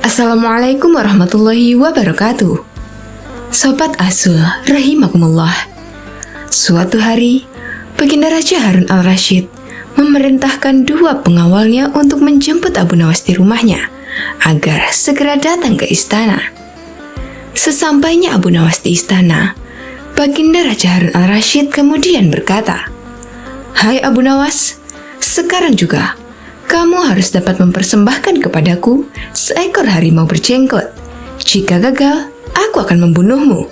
Assalamualaikum warahmatullahi wabarakatuh. Sobat Asul, rahimakumullah. Suatu hari, Baginda Raja Harun al-Rasyid memerintahkan dua pengawalnya untuk menjemput Abu Nawas di rumahnya agar segera datang ke istana. Sesampainya Abu Nawas di istana, Baginda Raja Harun al-Rasyid kemudian berkata, "Hai Abu Nawas, sekarang juga kamu harus dapat mempersembahkan kepadaku seekor harimau berjenggot. Jika gagal, aku akan membunuhmu."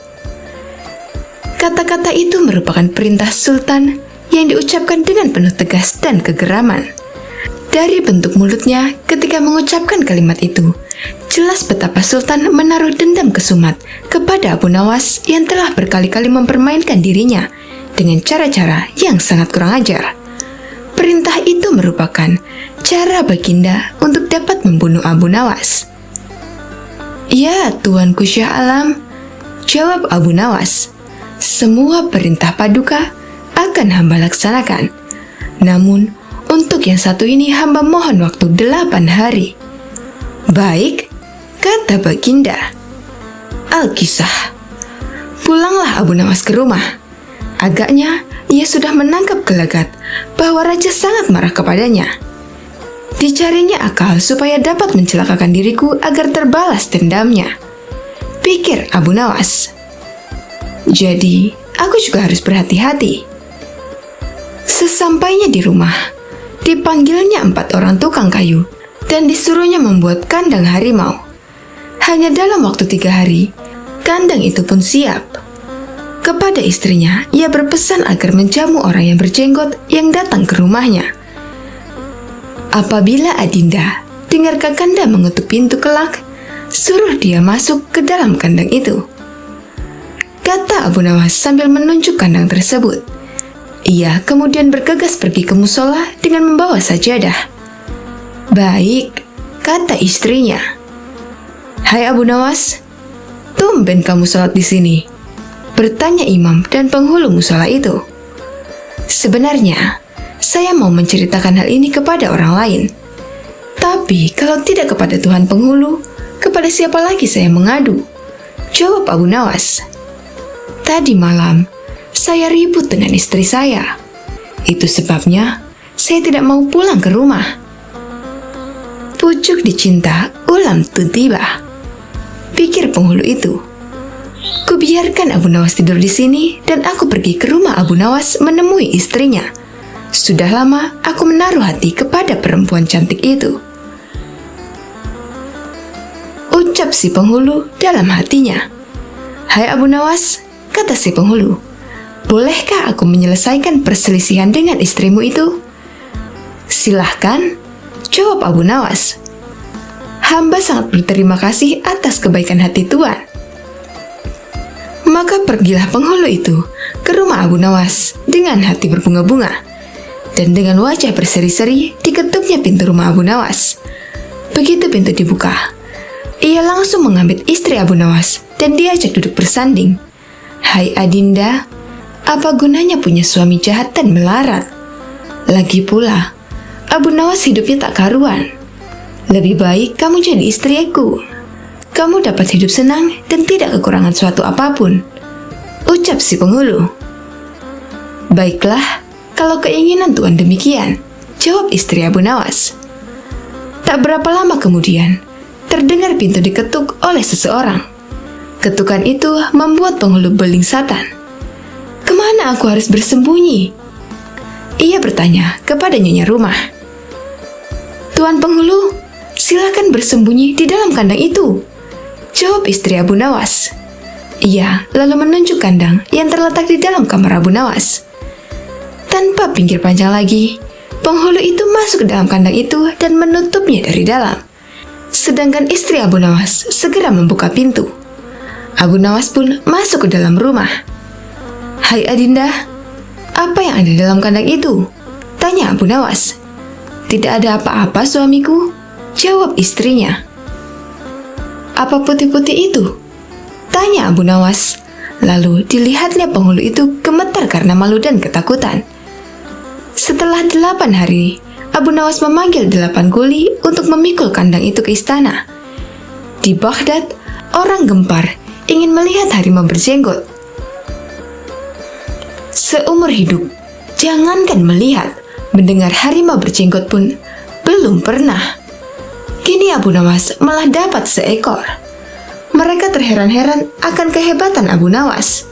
Kata-kata itu merupakan perintah Sultan yang diucapkan dengan penuh tegas dan kegeraman. Dari bentuk mulutnya ketika mengucapkan kalimat itu, jelas betapa Sultan menaruh dendam kesumat kepada Abu Nawas yang telah berkali-kali mempermainkan dirinya dengan cara-cara yang sangat kurang ajar. Perintah itu merupakan cara Baginda untuk dapat membunuh Abu Nawas. "Ya, Tuanku Syah Alam," jawab Abu Nawas, "semua perintah Paduka akan hamba laksanakan. Namun, untuk yang satu ini hamba mohon waktu 8 hari. "Baik," kata Baginda. Al-Kisah. Pulanglah Abu Nawas ke rumah. Agaknya ia sudah menangkap gelagat bahwa raja sangat marah kepadanya. Dicarinya akal supaya dapat mencelakakan diriku agar terbalas dendamnya, pikir Abu Nawas. Jadi, aku juga harus berhati-hati. Sesampainya di rumah, dipanggilnya 4 orang tukang kayu dan disuruhnya membuat kandang harimau. Hanya dalam waktu 3 hari, kandang itu pun siap. Kepada istrinya, ia berpesan agar menjamu orang yang berjenggot yang datang ke rumahnya. Apabila Adinda dengar Kakanda mengetuk pintu kelak, suruh dia masuk ke dalam kandang itu, kata Abu Nawas sambil menunjuk kandang tersebut. Ia kemudian bergegas pergi ke musola dengan membawa sajadah. "Baik," kata istrinya. "Hai Abu Nawas, tumben kamu sholat di sini?" bertanya imam dan penghulu musola itu. "Sebenarnya, saya mau menceritakan hal ini kepada orang lain. Tapi kalau tidak kepada Tuhan penghulu, kepada siapa lagi saya mengadu?" jawab Abu Nawas. "Tadi malam, saya ribut dengan istri saya. Itu sebabnya saya tidak mau pulang ke rumah." Pucuk dicinta, ulam tu tiba, pikir penghulu itu. "Kubiarkan Abu Nawas tidur di sini dan aku pergi ke rumah Abu Nawas menemui istrinya. Sudah lama aku menaruh hati kepada perempuan cantik itu," ucap si penghulu dalam hatinya. "Hai Abu Nawas," kata si penghulu, "bolehkah aku menyelesaikan perselisihan dengan istrimu itu?" "Silahkan," jawab Abu Nawas. "Hamba sangat berterima kasih atas kebaikan hati Tuan." Maka pergilah penghulu itu ke rumah Abu Nawas dengan hati berbunga-bunga, dan dengan wajah berseri-seri diketuknya pintu rumah Abu Nawas. Begitu pintu dibuka, ia langsung mengambil istri Abu Nawas dan diajak duduk bersanding. "Hai Adinda, apa gunanya punya suami jahat dan melarat? Lagi pula, Abu Nawas hidupnya tak karuan. Lebih baik kamu jadi istriku. Kamu dapat hidup senang dan tidak kekurangan suatu apapun," ucap si penghulu. "Baiklah, kalau keinginan Tuan demikian," jawab istri Abu Nawas. Tak berapa lama kemudian, terdengar pintu diketuk oleh seseorang. Ketukan itu membuat penghulu beling satan. "Kemana aku harus bersembunyi?" ia bertanya kepada nyonya rumah. "Tuan penghulu, silakan bersembunyi di dalam kandang itu," jawab istri Abu Nawas. Ia lalu menunjuk kandang yang terletak di dalam kamar Abu Nawas. Tanpa pikir panjang lagi, penghulu itu masuk ke dalam kandang itu dan menutupnya dari dalam. Sedangkan istri Abu Nawas segera membuka pintu. Abu Nawas pun masuk ke dalam rumah. "Hai Adinda, apa yang ada di dalam kandang itu?" tanya Abu Nawas. "Tidak ada apa-apa suamiku," jawab istrinya. "Apa putih-putih itu?" tanya Abu Nawas. Lalu dilihatnya penghulu itu gemetar karena malu dan ketakutan. Setelah 8 hari, Abu Nawas memanggil 8 kuli untuk memikul kandang itu ke istana. Di Baghdad, orang gempar ingin melihat harimau berjenggot. Seumur hidup, jangankan melihat, mendengar harimau berjenggot pun belum pernah. Kini Abu Nawas malah dapat seekor. Mereka terheran-heran akan kehebatan Abu Nawas.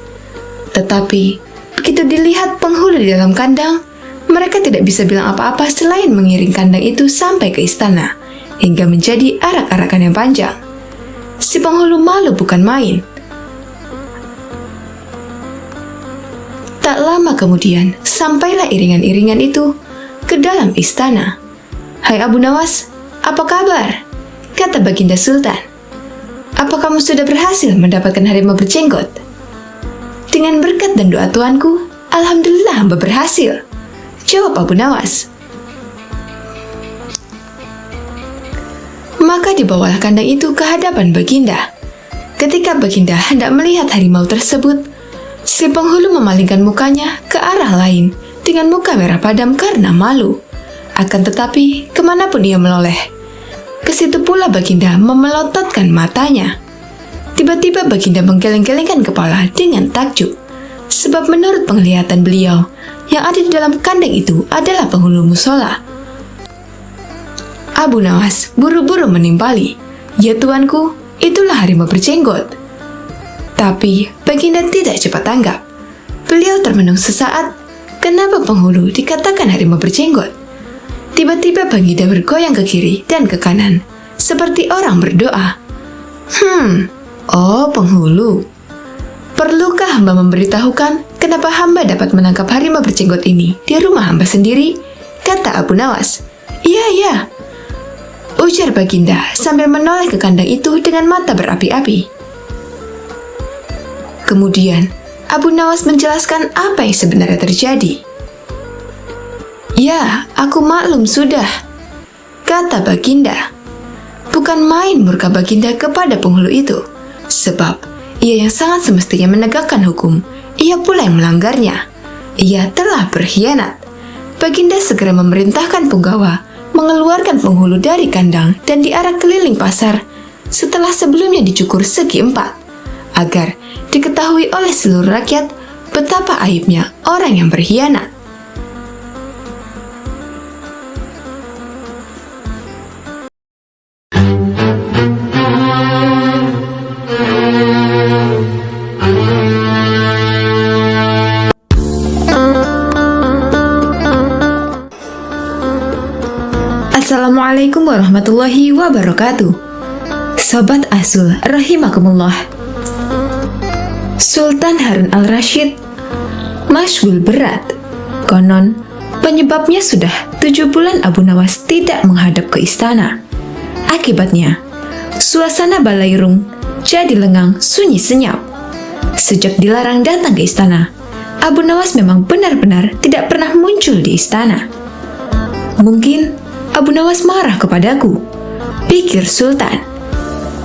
Tetapi, begitu dilihat penghulu di dalam kandang, mereka tidak bisa bilang apa-apa selain mengiring kandang itu sampai ke istana, hingga menjadi arak-arakan yang panjang. Si penghulu malu bukan main. Tak lama kemudian, sampailah iringan-iringan itu ke dalam istana. "Hai Abu Nawas, apa kabar?" kata Baginda Sultan. "Apa kamu sudah berhasil mendapatkan harimau berjenggot?" "Dengan berkat dan doa tuanku, alhamdulillah hamba berhasil," jawab Abu Nawas. Maka dibawalah kandang itu ke hadapan Baginda. Ketika Baginda hendak melihat harimau tersebut, si penghulu memalingkan mukanya ke arah lain dengan muka merah padam karena malu. Akan tetapi, kemanapun ia meloleh, ke situ pula Baginda memelototkan matanya. Tiba-tiba Baginda menggeleng-gelengkan kepala dengan takjub, sebab menurut penglihatan beliau, yang ada di dalam kandang itu adalah penghulu musola. Abu Nawas buru-buru menimpali, "Ya tuanku, itulah harimau berjenggot." Tapi Baginda tidak cepat tanggap. Beliau termenung sesaat, kenapa penghulu dikatakan harimau berjenggot? Tiba-tiba Baginda bergoyang ke kiri dan ke kanan, seperti orang berdoa. Oh penghulu, perlukah hamba memberitahukan kenapa hamba dapat menangkap harimau berjenggot ini di rumah hamba sendiri? Kata Abu Nawas. Iya, ujar Baginda sambil menoleh ke kandang itu dengan mata berapi-api. Kemudian, Abu Nawas menjelaskan apa yang sebenarnya terjadi. "Ya, aku maklum sudah," kata Baginda. Bukan main murka Baginda kepada penghulu itu, sebab ia yang sangat semestinya menegakkan hukum, ia pula yang melanggarnya. Ia telah berkhianat. Baginda segera memerintahkan punggawa mengeluarkan penghulu dari kandang dan diarak keliling pasar setelah sebelumnya dicukur segi 4, agar diketahui oleh seluruh rakyat betapa aibnya orang yang berkhianat. Assalamualaikum warahmatullahi wabarakatuh. Sobat Asul rahimakumullah. Sultan Harun al-Rashid masyghul berat. Konon penyebabnya sudah 7 bulan Abu Nawas tidak menghadap ke istana. Akibatnya suasana Balairung jadi lengang sunyi senyap. Sejak dilarang datang ke istana, Abu Nawas memang benar-benar tidak pernah muncul di istana. Mungkin Abu Nawas marah kepadaku, pikir Sultan.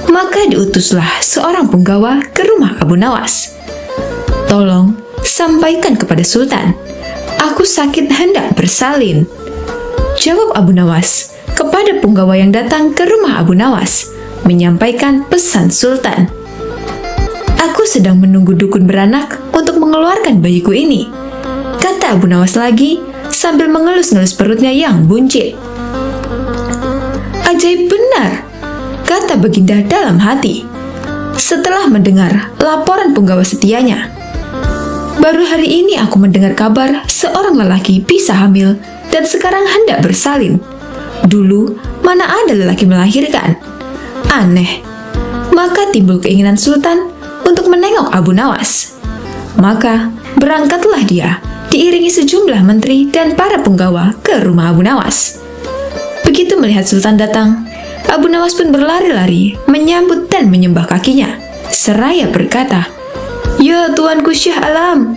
Maka diutuslah seorang punggawa ke rumah Abu Nawas. "Tolong sampaikan kepada Sultan, aku sakit hendak bersalin," jawab Abu Nawas kepada punggawa yang datang ke rumah Abu Nawas, menyampaikan pesan Sultan. "Aku sedang menunggu dukun beranak untuk mengeluarkan bayiku ini," kata Abu Nawas lagi sambil mengelus-ngelus perutnya yang buncit. "Ajaib benar," kata Baginda dalam hati setelah mendengar laporan punggawa setianya. "Baru hari ini aku mendengar kabar seorang lelaki bisa hamil dan sekarang hendak bersalin. Dulu mana ada lelaki melahirkan? Aneh." Maka timbul keinginan Sultan untuk menengok Abu Nawas. Maka berangkatlah dia diiringi sejumlah menteri dan para punggawa ke rumah Abu Nawas. Begitu melihat Sultan datang, Abu Nawas pun berlari-lari menyambut dan menyembah kakinya, seraya berkata, "Ya tuanku Syah Alam,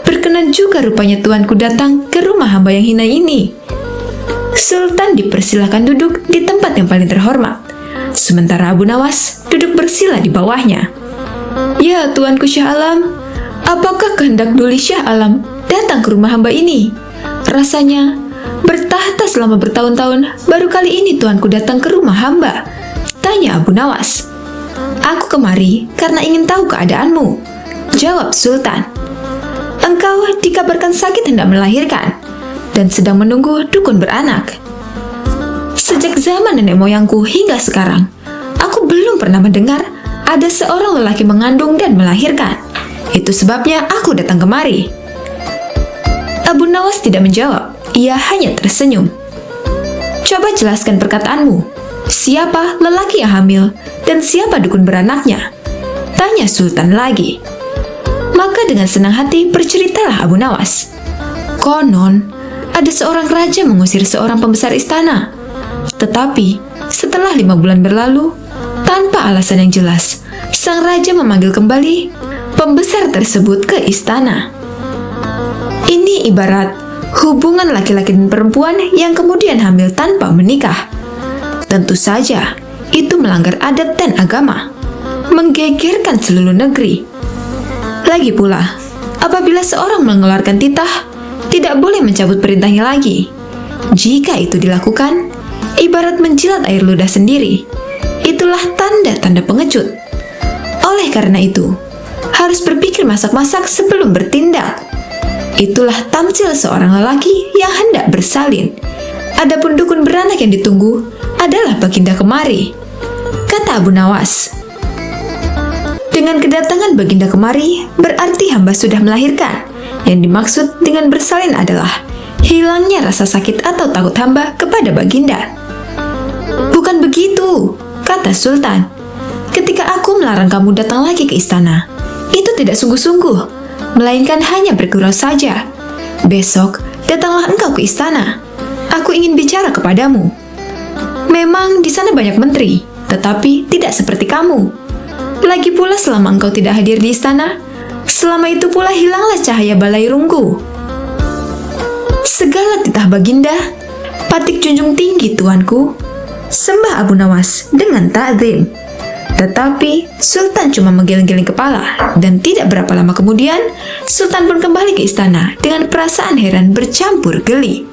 berkenan juga rupanya tuanku datang ke rumah hamba yang hina ini." Sultan dipersilahkan duduk di tempat yang paling terhormat, sementara Abu Nawas duduk bersila di bawahnya. "Ya tuanku Syah Alam, apakah kehendak Duli Syah Alam datang ke rumah hamba ini? Rasanya bertahta selama bertahun-tahun, baru kali ini tuanku datang ke rumah hamba," tanya Abu Nawas. Aku kemari karena ingin tahu keadaanmu, jawab Sultan. Engkau dikabarkan sakit hendak melahirkan dan sedang menunggu dukun beranak. Sejak zaman nenek moyangku hingga sekarang, aku belum pernah mendengar ada seorang lelaki mengandung dan melahirkan. Itu sebabnya aku datang kemari. Abu Nawas tidak menjawab, ia hanya tersenyum. Coba jelaskan perkataanmu. Siapa lelaki yang hamil dan siapa dukun beranaknya? Tanya Sultan lagi. Maka dengan senang hati berceritalah Abu Nawas. Konon, ada seorang raja mengusir seorang pembesar istana. Tetapi, setelah 5 bulan berlalu, tanpa alasan yang jelas, sang raja memanggil kembali pembesar tersebut ke istana. Ini ibarat hubungan laki-laki dan perempuan yang kemudian hamil tanpa menikah. Tentu saja, itu melanggar adat dan agama, menggegerkan seluruh negeri. Lagi pula, apabila seorang mengeluarkan titah, tidak boleh mencabut perintahnya lagi. Jika itu dilakukan, ibarat menjilat air ludah sendiri. Itulah tanda-tanda pengecut. Oleh karena itu, harus berpikir masak-masak sebelum bertindak. Itulah tamsil seorang lelaki yang hendak bersalin. Adapun dukun beranak yang ditunggu adalah Baginda kemari, kata Abu Nawas. Dengan kedatangan Baginda kemari, berarti hamba sudah melahirkan. Yang dimaksud dengan bersalin adalah hilangnya rasa sakit atau takut hamba kepada Baginda. Bukan begitu, kata Sultan. Ketika aku melarang kamu datang lagi ke istana, itu tidak sungguh-sungguh, melainkan hanya bergurau saja. Besok, datanglah engkau ke istana. Aku ingin bicara kepadamu. Memang di sana banyak menteri, tetapi tidak seperti kamu. Lagi pula selama engkau tidak hadir di istana, selama itu pula hilanglah cahaya balairungku. Segala titah Baginda, patik junjung tinggi tuanku, sembah Abu Nawas dengan ta'zim. Tetapi Sultan cuma menggeleng-geleng kepala, dan tidak berapa lama kemudian Sultan pun kembali ke istana dengan perasaan heran bercampur geli.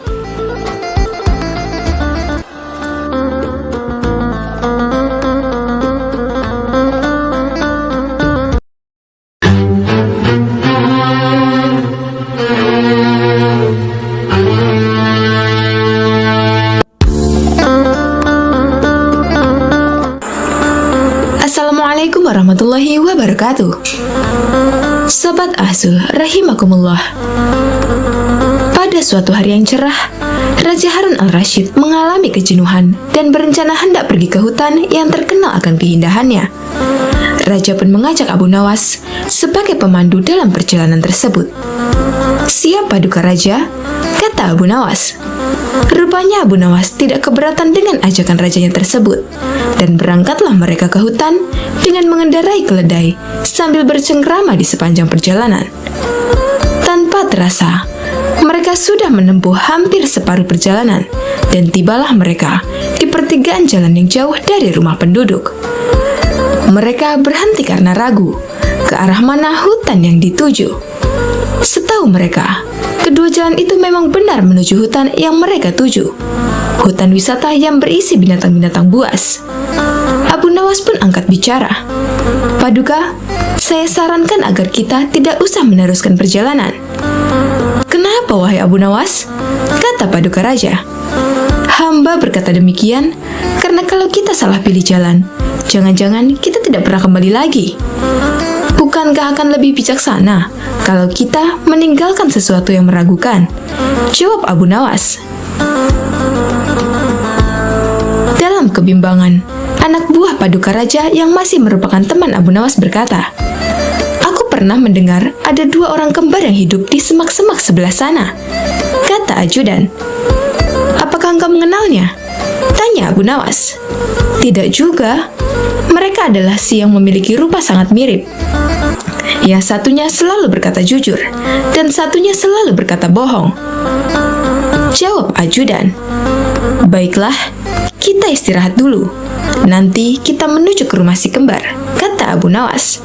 Assalamualaikum warahmatullahi wabarakatuh. Sobat Ahzul rahimakumullah. Pada suatu hari yang cerah, Raja Harun al-Rashid mengalami kejenuhan dan berencana hendak pergi ke hutan yang terkenal akan keindahannya. Raja pun mengajak Abu Nawas sebagai pemandu dalam perjalanan tersebut. Siap paduka raja, kata Abu Nawas. Rupanya Abu Nawas tidak keberatan dengan ajakan rajanya tersebut, dan berangkatlah mereka ke hutan dengan mengendarai keledai sambil bercengkrama di sepanjang perjalanan. Tanpa terasa, mereka sudah menempuh hampir separuh perjalanan, dan tibalah mereka di pertigaan jalan yang jauh dari rumah penduduk. Mereka berhenti karena ragu ke arah mana hutan yang dituju. Setahu mereka, kedua jalan itu memang benar menuju hutan yang mereka tuju. Hutan wisata yang berisi binatang-binatang buas. Abu Nawas pun angkat bicara. Paduka, saya sarankan agar kita tidak usah meneruskan perjalanan. Kenapa wahai Abu Nawas? Kata paduka raja. Hamba berkata demikian karena kalau kita salah pilih jalan, jangan-jangan kita tidak pernah kembali lagi. Bukankah akan lebih bijaksana kalau kita meninggalkan sesuatu yang meragukan? Jawab Abu Nawas. Dalam kebimbangan, anak buah paduka raja yang masih merupakan teman Abu Nawas berkata, "Aku pernah mendengar ada 2 orang kembar yang hidup di semak-semak sebelah sana," kata ajudan. "Apakah engkau mengenalnya?" tanya Abu Nawas. "Tidak juga. Mereka adalah si yang memiliki rupa sangat mirip. Yang satunya selalu berkata jujur, dan satunya selalu berkata bohong," jawab ajudan. "Baiklah, kita istirahat dulu. Nanti kita menuju ke rumah si kembar," kata Abu Nawas.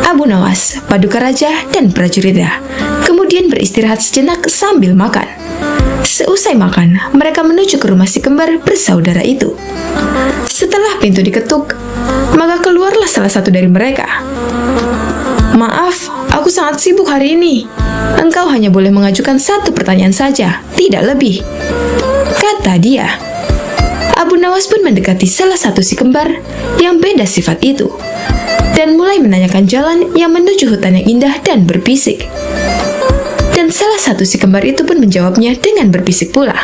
Abu Nawas, paduka raja, dan prajuritnya kemudian beristirahat sejenak sambil makan. Seusai makan, mereka menuju ke rumah si kembar bersaudara itu. Setelah pintu diketuk, maka keluar salah satu dari mereka. "Maaf, aku sangat sibuk hari ini. Engkau hanya boleh mengajukan satu pertanyaan saja, tidak lebih," kata dia. Abu Nawas pun mendekati salah satu si kembar yang beda sifat itu, dan mulai menanyakan jalan yang menuju hutan yang indah dan berbisik. Dan salah satu si kembar itu pun menjawabnya dengan berbisik pula.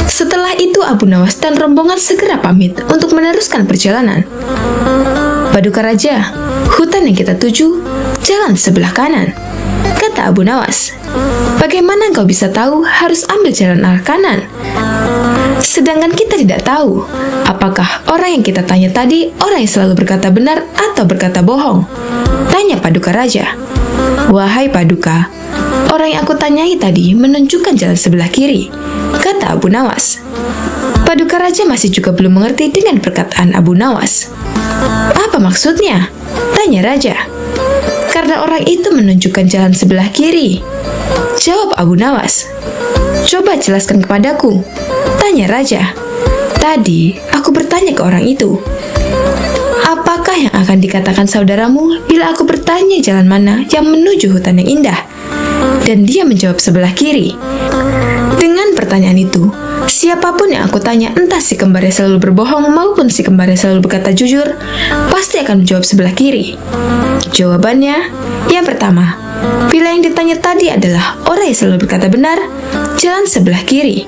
Setelah itu Abu Nawas dan rombongan segera pamit untuk meneruskan perjalanan. "Paduka Raja, hutan yang kita tuju, jalan sebelah kanan," kata Abu Nawas. "Bagaimana engkau bisa tahu harus ambil jalan arah kanan? Sedangkan kita tidak tahu apakah orang yang kita tanya tadi orang yang selalu berkata benar atau berkata bohong," tanya Paduka Raja. "Wahai Paduka, orang yang aku tanyai tadi menunjukkan jalan sebelah kiri," kata Abu Nawas. Paduka Raja masih juga belum mengerti dengan perkataan Abu Nawas. "Apa maksudnya?" tanya Raja. "Karena orang itu menunjukkan jalan sebelah kiri," jawab Abu Nawas. "Coba jelaskan kepadaku," tanya Raja. "Tadi aku bertanya ke orang itu, apakah yang akan dikatakan saudaramu bila aku bertanya jalan mana yang menuju hutan yang indah? Dan dia menjawab sebelah kiri. Dengan pertanyaan itu, siapapun yang aku tanya, entah si kembar yang selalu berbohong maupun si kembar yang selalu berkata jujur, pasti akan menjawab sebelah kiri." Jawabannya, yang pertama, bila yang ditanya tadi adalah orang yang selalu berkata benar, jalan sebelah kiri.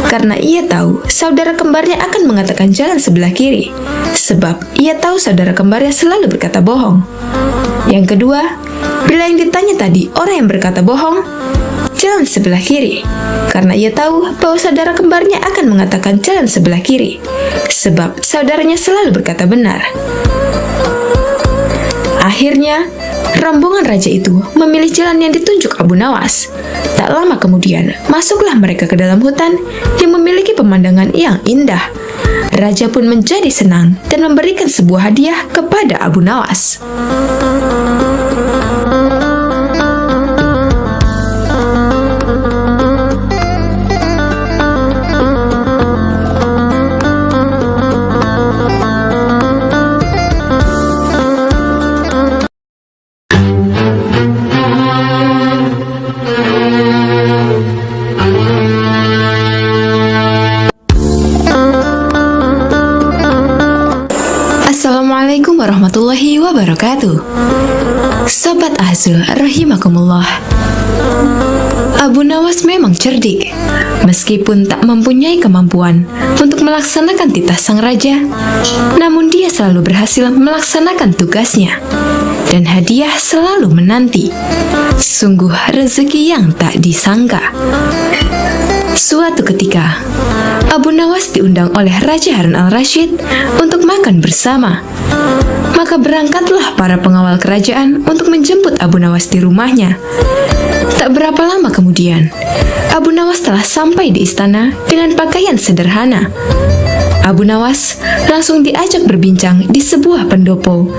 Karena ia tahu saudara kembarnya akan mengatakan jalan sebelah kiri, sebab ia tahu saudara kembarnya selalu berkata bohong. Yang kedua, bila yang ditanya tadi orang yang berkata bohong, jalan sebelah kiri. Karena ia tahu bahwa saudara kembarnya akan mengatakan jalan sebelah kiri, sebab saudaranya selalu berkata benar. Akhirnya, rombongan raja itu memilih jalan yang ditunjuk Abu Nawas. Tak lama kemudian, masuklah mereka ke dalam hutan yang memiliki pemandangan yang indah. Raja pun menjadi senang dan memberikan sebuah hadiah kepada Abu Nawas. Assalamualaikum warahmatullahi wabarakatuh. Sobat Ahzul rahimakumullah. Abu Nawas memang cerdik. Meskipun tak mempunyai kemampuan untuk melaksanakan titah sang raja, namun dia selalu berhasil melaksanakan tugasnya. Dan hadiah selalu menanti. Sungguh rezeki yang tak disangka. Suatu ketika, Abu Nawas diundang oleh Raja Harun al-Rashid untuk makan bersama. Maka berangkatlah para pengawal kerajaan untuk menjemput Abu Nawas di rumahnya. Tak berapa lama kemudian, Abu Nawas telah sampai di istana dengan pakaian sederhana. Abu Nawas langsung diajak berbincang di sebuah pendopo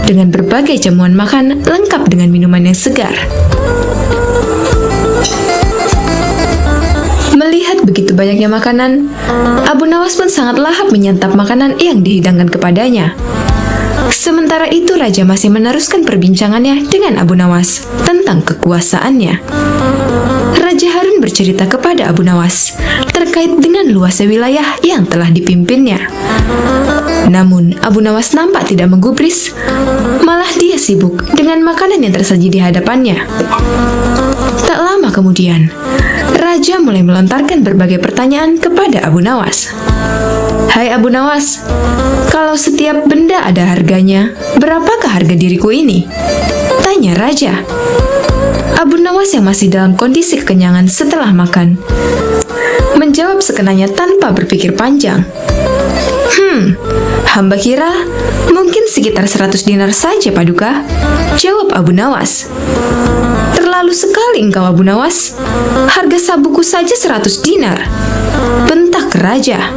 dengan berbagai jamuan makan lengkap dengan minuman yang segar. Melihat begitu banyaknya makanan, Abu Nawas pun sangat lahap menyantap makanan yang dihidangkan kepadanya. Sementara itu Raja masih meneruskan perbincangannya dengan Abu Nawas tentang kekuasaannya. Raja Harun bercerita kepada Abu Nawas terkait dengan luasnya wilayah yang telah dipimpinnya. Namun Abu Nawas nampak tidak menggubris, malah dia sibuk dengan makanan yang tersaji di hadapannya. Tak lama kemudian, Raja mulai melontarkan berbagai pertanyaan kepada Abu Nawas. "Hai Abu Nawas, kalau setiap benda ada harganya, berapakah harga diriku ini?" tanya Raja. Abu Nawas yang masih dalam kondisi kekenyangan setelah makan, menjawab sekenanya tanpa berpikir panjang. Hamba kira mungkin sekitar 100 dinar saja, Paduka," jawab Abu Nawas. "Terlalu sekali engkau, Abu Nawas. Harga sabuku saja 100 dinar," bentak Raja.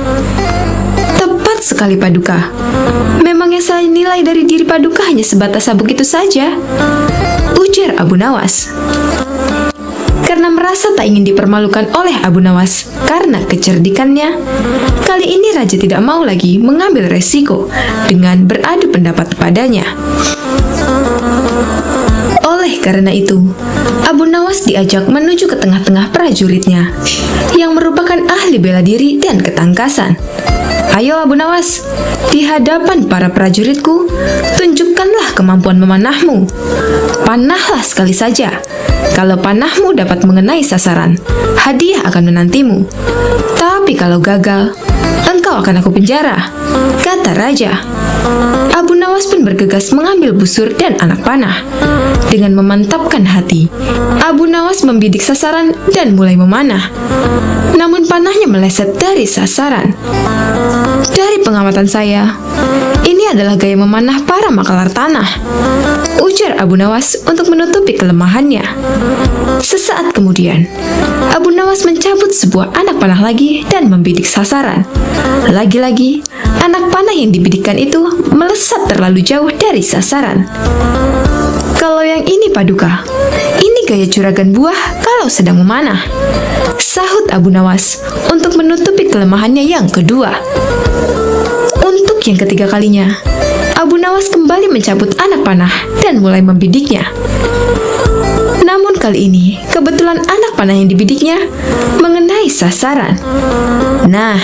"Tepat sekali, Paduka. Memang yang saya nilai dari diri Paduka hanya sebatas sabuk itu saja," ujar Abu Nawas. karena merasa tak ingin dipermalukan oleh Abu Nawas karena kecerdikannya. Kali ini raja tidak mau lagi mengambil resiko dengan beradu pendapat padanya. Oleh karena itu, Abu Nawas diajak menuju ke tengah-tengah prajuritnya yang merupakan ahli bela diri dan ketangkasan. Ayo Abu Nawas, di hadapan para prajuritku, tunjukkanlah kemampuan memanahmu. Panahlah sekali saja. Kalau panahmu dapat mengenai sasaran, hadiah akan menantimu. Tapi kalau gagal, engkau akan aku penjara, kata raja. Abu Nawas pun bergegas mengambil busur dan anak panah. Dengan memantapkan hati, Abu Nawas membidik sasaran dan mulai memanah. Namun panahnya meleset dari sasaran. Dari pengamatan saya, ini adalah gaya memanah para makalar tanah, ujar Abu Nawas untuk menutupi kelemahannya. Sesaat kemudian, Abu Nawas mencabut sebuah anak panah lagi dan membidik sasaran. Lagi-lagi, anak panah yang dibidikkan itu melesat terlalu jauh dari sasaran. Kalau yang ini Paduka, ini gaya juragan buah kalau sedang memanah, sahut Abu Nawas untuk menutupi kelemahannya yang kedua. Untuk yang ketiga kalinya, Abu Nawas kembali mencabut anak panah dan mulai membidiknya. Namun kali ini, kebetulan anak panah yang dibidiknya mengenai sasaran. Nah,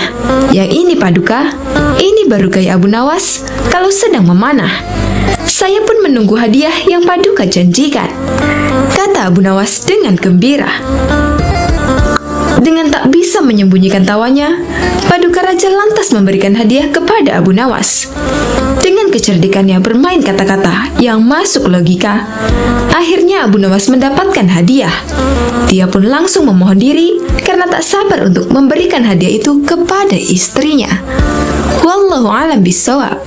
yang ini Paduka, ini baru gaya Abu Nawas kalau sedang memanah. Saya pun menunggu hadiah yang Paduka janjikan, kata Abu Nawas dengan gembira. Dengan tak bisa menyembunyikan tawanya, Paduka Raja lantas memberikan hadiah kepada Abu Nawas. Dengan kecerdikannya bermain kata-kata yang masuk logika, akhirnya Abu Nawas mendapatkan hadiah. Dia pun langsung memohon diri karena tak sabar untuk memberikan hadiah itu kepada istrinya. Wallahu a'lam bishawab.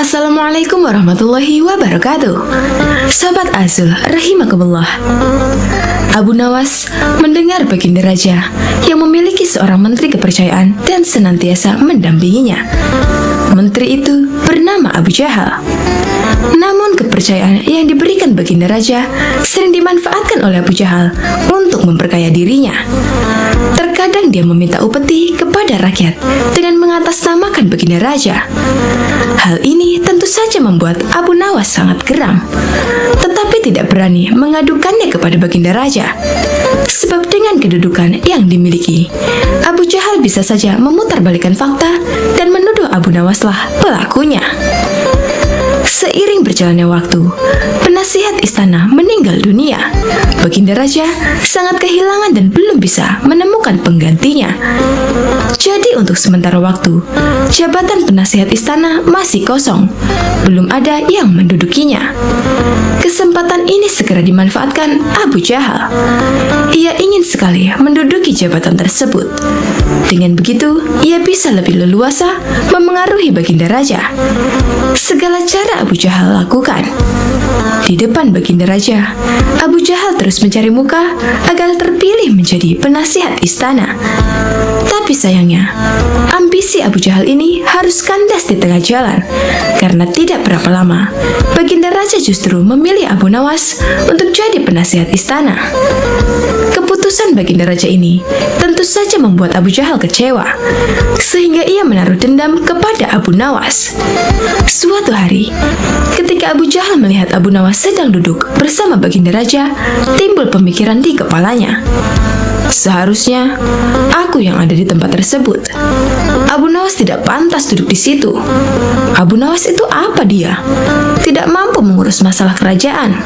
Assalamualaikum warahmatullahi wabarakatuh. Sahabat Azul rahimakumullah. Abu Nawas mendengar baginda raja yang memiliki seorang menteri kepercayaan dan senantiasa mendampinginya. Menteri itu bernama Abu Jahal. Namun kepercayaan yang diberikan baginda raja sering dimanfaatkan oleh Abu Jahal untuk memperkaya dirinya. Terkadang dia meminta upeti kepada rakyat dengan mengatasnamakan baginda raja. Hal ini tentu saja membuat Abu Nawas sangat geram, tetapi tidak berani mengadukannya kepada baginda raja. Sebab dengan kedudukan yang dimiliki, Abu Jahal bisa saja memutarbalikkan fakta dan menuduh Abu Nawaslah pelakunya. Seiring berjalannya waktu, penasihat istana meninggal dunia. Baginda raja sangat kehilangan dan belum bisa menemukan penggantinya. Jadi untuk sementara waktu, jabatan penasihat istana masih kosong. Belum ada yang mendudukinya. Kesempatan ini segera dimanfaatkan Abu Jahal. Ia ingin sekali menduduki jabatan tersebut. Dengan begitu, ia bisa lebih leluasa memengaruhi baginda raja. Segala cara Abu Jahal lakukan. Di depan baginda raja, Abu Jahal terus mencari muka agar terpilih menjadi penasihat istana. Tapi sayangnya, ambisi Abu Jahal ini harus kandas di tengah jalan. Karena tidak berapa lama, baginda raja justru memilih Abu Nawas untuk jadi penasihat istana. Keputusan baginda raja ini tentu saja membuat Abu Jahal kecewa, sehingga ia menaruh dendam kepada Abu Nawas. Suatu hari, ketika Abu Jahal melihat Abu Nawas sedang duduk bersama baginda raja, timbul pemikiran di kepalanya. Seharusnya aku yang ada di tempat tersebut. Abu Nawas tidak pantas duduk di situ. Abu Nawas itu apa dia? Tidak mampu mengurus masalah kerajaan.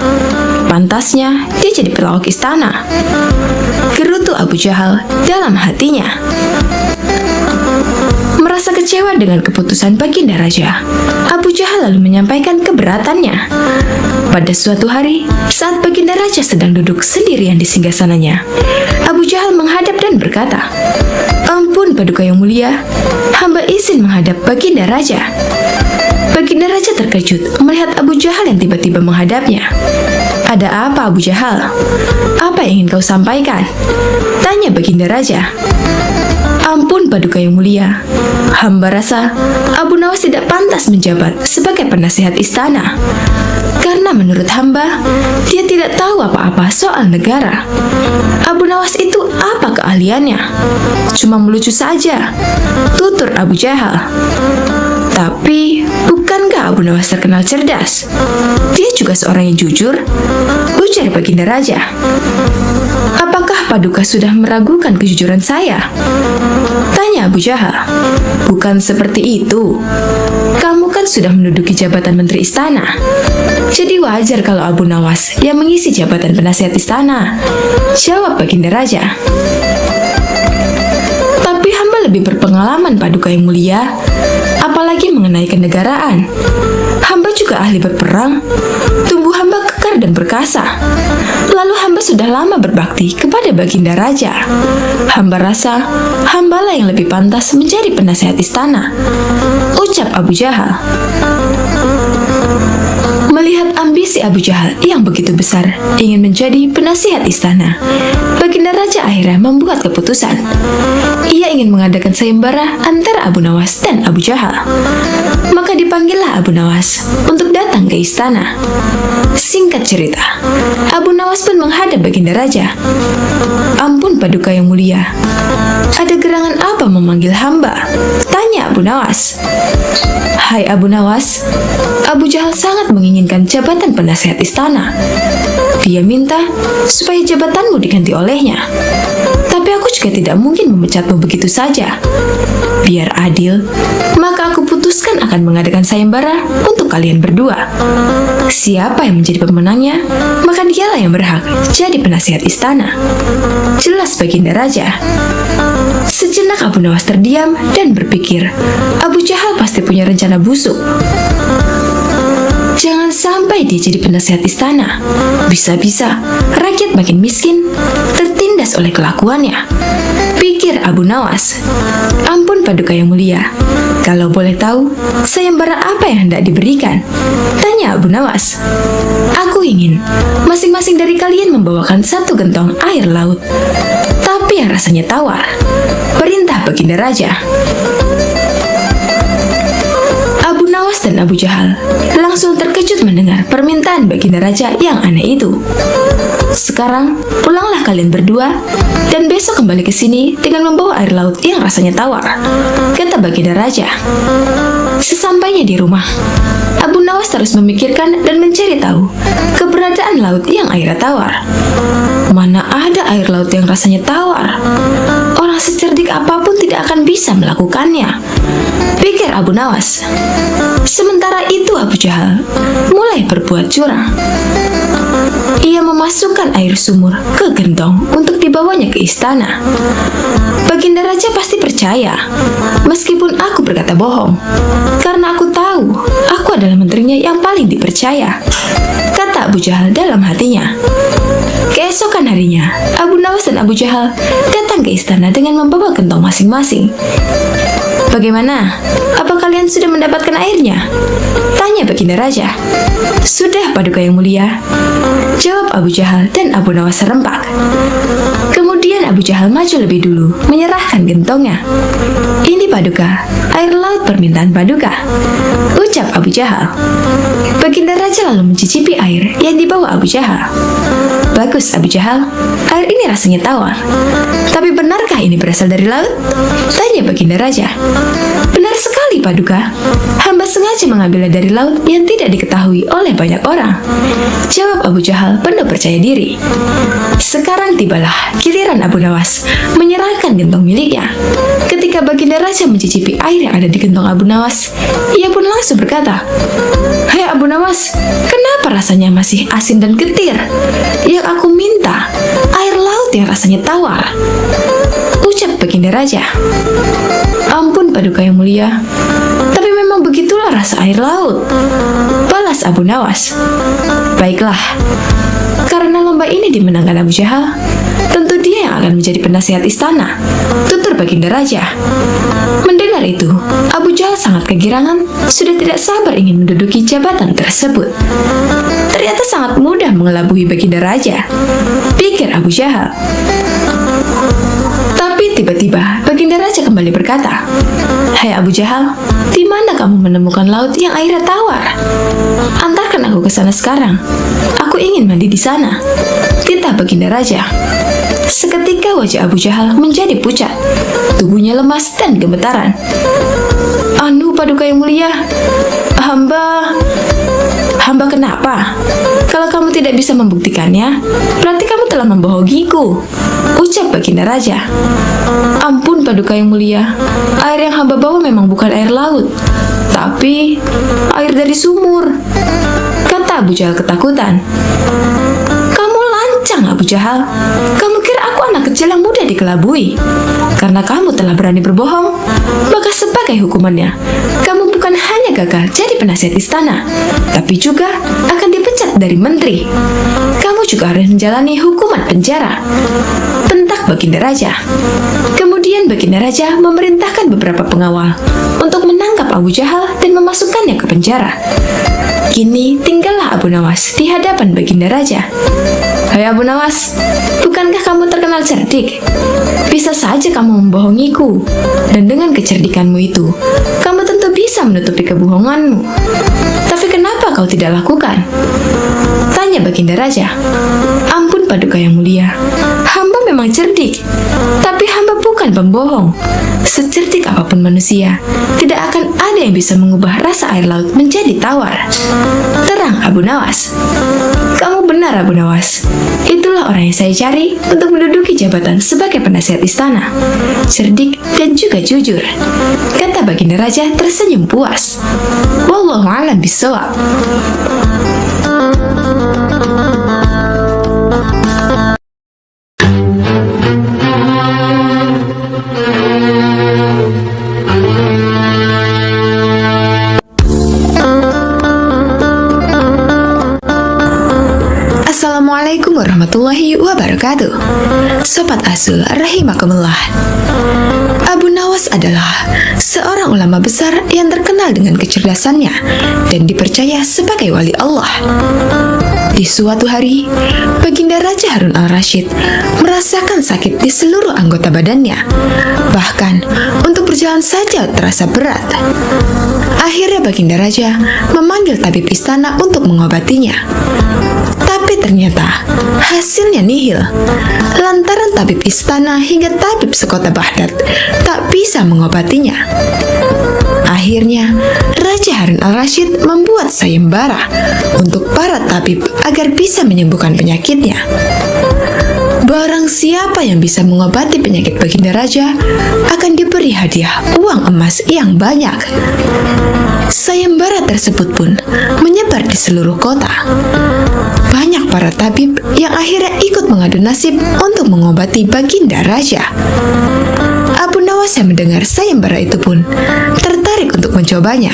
Pantasnya dia jadi pelawak istana. Gerutu Abu Jahal dalam hatinya. Merasa kecewa dengan keputusan Baginda Raja, Abu Jahal lalu menyampaikan keberatannya. Pada suatu hari, saat Baginda Raja sedang duduk sendirian di singgasananya, Abu Jahal menghadap dan berkata, "Ampun Paduka yang mulia, hamba izin menghadap Baginda Raja." Baginda Raja terkejut melihat Abu Jahal yang tiba-tiba menghadapnya. "Ada apa Abu Jahal? Apa yang ingin kau sampaikan?" tanya Baginda Raja. "Ampun Paduka yang mulia, hamba rasa Abu Nawas tidak pantas menjabat sebagai penasihat istana. Karena menurut hamba, dia tidak tahu apa-apa soal negara. Abu Nawas itu apa keahliannya? Cuma melucu saja," tutur Abu Jahal. "Tapi, bukankah Abu Nawas terkenal cerdas? Dia juga seorang yang jujur," ujar Baginda Raja. "Apakah Paduka sudah meragukan kejujuran saya?" tanya Abu Jahal. "Bukan seperti itu. Kamu kan sudah menduduki jabatan Menteri Istana. Jadi wajar kalau Abu Nawas yang mengisi jabatan penasihat istana," jawab Baginda Raja. "Tapi hamba lebih berpengalaman Paduka yang mulia, apalagi mengenai kenegaraan. Hamba juga ahli berperang, tubuh hamba kekar dan perkasa. Lalu hamba sudah lama berbakti kepada Baginda Raja. Hamba rasa hambalah yang lebih pantas menjadi penasihat istana," ucap Abu Jahal. Melihat ambisi Abu Jahal yang begitu besar ingin menjadi penasihat istana, Baginda Raja akhirnya membuat keputusan. Ia ingin mengadakan sayembara antara Abu Nawas dan Abu Jahal. Maka dipanggillah Abu Nawas untuk datang ke istana. Singkat cerita, Abu Nawas pun menghadap Baginda Raja. "Ampun Paduka yang mulia, ada gerangan apa memanggil hamba?" tanya Abu Nawas. "Hai Abu Nawas, Abu Jahal sangat menginginkan jabatan penasihat istana. Dia minta supaya jabatanmu diganti olehnya. Tapi aku juga tidak mungkin memecatmu begitu saja. Biar adil, maka aku putuskan akan mengadakan sayembara untuk kalian berdua. Siapa yang menjadi pemenangnya, maka dialah yang berhak jadi penasihat istana," jelas Baginda Raja. Sejenak Abu Nawas terdiam dan berpikir, Abu Jahal pasti punya rencana busuk. Jangan sampai dia jadi penasihat istana. Bisa-bisa rakyat makin miskin, tertindas oleh kelakuannya, pikir Abu Nawas. "Ampun Paduka yang mulia, kalau boleh tahu, sayembara apa yang hendak diberikan?" tanya Abu Nawas. "Aku ingin masing-masing dari kalian membawakan satu gentong air laut, tapi yang rasanya tawar," perintah Baginda Raja. Abu Nawas dan Abu Jahal langsung terkejut mendengar permintaan Baginda Raja yang aneh itu. "Sekarang pulanglah kalian berdua dan besok kembali ke sini dengan membawa air laut yang rasanya tawar," kata Baginda Raja. Sesampainya di rumah, Abu Nawas terus memikirkan dan mencari tahu keberadaan laut yang airnya tawar. Mana ada air laut yang rasanya tawar? Orang secerdik apapun tidak akan bisa melakukannya, pikir Abu Nawas. Sementara itu Abu Jahal mulai berbuat curang. Ia memasukkan air sumur ke gentong untuk dibawanya ke istana. Baginda Raja pasti percaya, meskipun aku berkata bohong, karena aku tahu aku adalah menterinya yang paling dipercaya, kata Abu Jahal dalam hatinya. Keesokan harinya, Abu Nawas dan Abu Jahal datang ke istana dengan membawa gentong masing-masing. "Bagaimana? Apa kalian sudah mendapatkan airnya?" tanya Baginda Raja. "Sudah, Paduka yang mulia," jawab Abu Jahal dan Abu Nawas serempak. Kemudian Abu Jahal maju lebih dulu, menyerahkan gentongnya. "Ini Paduka, air laut permintaan Paduka," ucap Abu Jahal. Baginda Raja lalu mencicipi air yang dibawa Abu Jahal. "Bagus Abu Jahal, air ini rasanya tawar. Tapi benarkah ini berasal dari laut?" tanya Baginda Raja. "Benar sekali Paduka, hamba sengaja mengambilnya dari laut yang tidak diketahui oleh banyak orang," jawab Abu Jahal penuh percaya diri. Sekarang tibalah giliran Abu Nawas menyerahkan gentong miliknya. Ketika Baginda Raja mencicipi air yang ada di gentong Abu Nawas, ia pun langsung berkata, "Hai Abu Nawas, kenapa rasanya masih asin dan getir? Yang aku minta, air laut yang rasanya tawar." ucap Baginda Raja. Ampun Paduka yang mulia, tapi memang begitulah rasa air laut, balas Abu Nawas. Baiklah, karena lomba ini dimenangkan Abu Jahal, tentu dia yang akan menjadi penasihat istana, tutur Baginda Raja. Mendengar itu, Abu Jahal sangat kegirangan, sudah tidak sabar ingin menduduki jabatan tersebut. Ternyata sangat mudah mengelabui Baginda Raja, pikir Abu Jahal. Tapi tiba-tiba Baginda Raja kembali berkata, "Hai Abu Jahal, di mana kamu menemukan laut yang airnya tawar? Antarkan aku ke sana sekarang. Aku ingin mandi di sana," titah Baginda Raja. Seketika wajah Abu Jahal menjadi pucat, tubuhnya lemas dan gemetaran. "Anu Paduka yang mulia, hamba kenapa? Kalau kamu tidak bisa membuktikannya, berarti kamu telah membohongiku," ucap Baginda Raja. "Ampun Paduka yang mulia, air yang hamba bawa memang bukan air laut, tapi air dari sumur," kata Abu Jahal ketakutan. "Kamu lancang Abu Jahal, kamu kira aku anak kecil yang mudah dikelabui? Karena kamu telah berani berbohong, maka sebagai hukumannya, kamu bukan hanya gagal jadi penasihat istana, tapi juga akan dipecat dari menteri. Kamu juga harus menjalani hukuman penjara," bentak Baginda Raja. Kemudian Baginda Raja memerintahkan beberapa pengawal untuk menangkap Abu Jahal dan memasukkannya ke penjara. Kini tinggallah Abu Nawas di hadapan Baginda Raja. "Hai Abu Nawas, bukankah kamu terkenal cerdik? Bisa saja kamu membohongiku, dan dengan kecerdikanmu itu, kamu tentu bisa menutupi kebohonganmu. Tapi kenapa kau tidak lakukan?" tanya Baginda Raja. "Ampun Paduka yang mulia, hamba memang cerdik, tapi hamba bukan pembohong. Secerdik apapun manusia, tidak akan ada yang bisa mengubah rasa air laut menjadi tawar," terang Abu Nawas. "Kamu benar Abu Nawas, itulah orang yang saya cari untuk menduduki jabatan sebagai penasihat istana, cerdik dan juga jujur," kata Baginda Raja tersenyum puas. Wallahu a'lam bishawab. Assalamualaikum warahmatullahi wabarakatuh. Sobat Asul rahimakumullah. Abu Nawas adalah seorang ulama besar yang terkenal dengan kecerdasannya dan dipercaya sebagai wali Allah. Di suatu hari, Baginda Raja Harun al-Rashid merasakan sakit di seluruh anggota badannya. Bahkan, untuk berjalan saja terasa berat. Akhirnya Baginda Raja memanggil tabib istana untuk mengobatinya. Tapi ternyata hasilnya nihil, lantaran tabib istana hingga tabib sekota Baghdad tak bisa mengobatinya. Akhirnya, Raja Harun al-Rashid membuat sayembara untuk para tabib agar bisa menyembuhkan penyakitnya. Barang siapa yang bisa mengobati penyakit Baginda Raja akan diberi hadiah uang emas yang banyak. Sayembara tersebut pun menyebar di seluruh kota. Banyak para tabib yang akhirnya ikut mengadu nasib untuk mengobati Baginda Raja. Abu Nawas yang mendengar sayembara itu pun tertarik untuk mencobanya.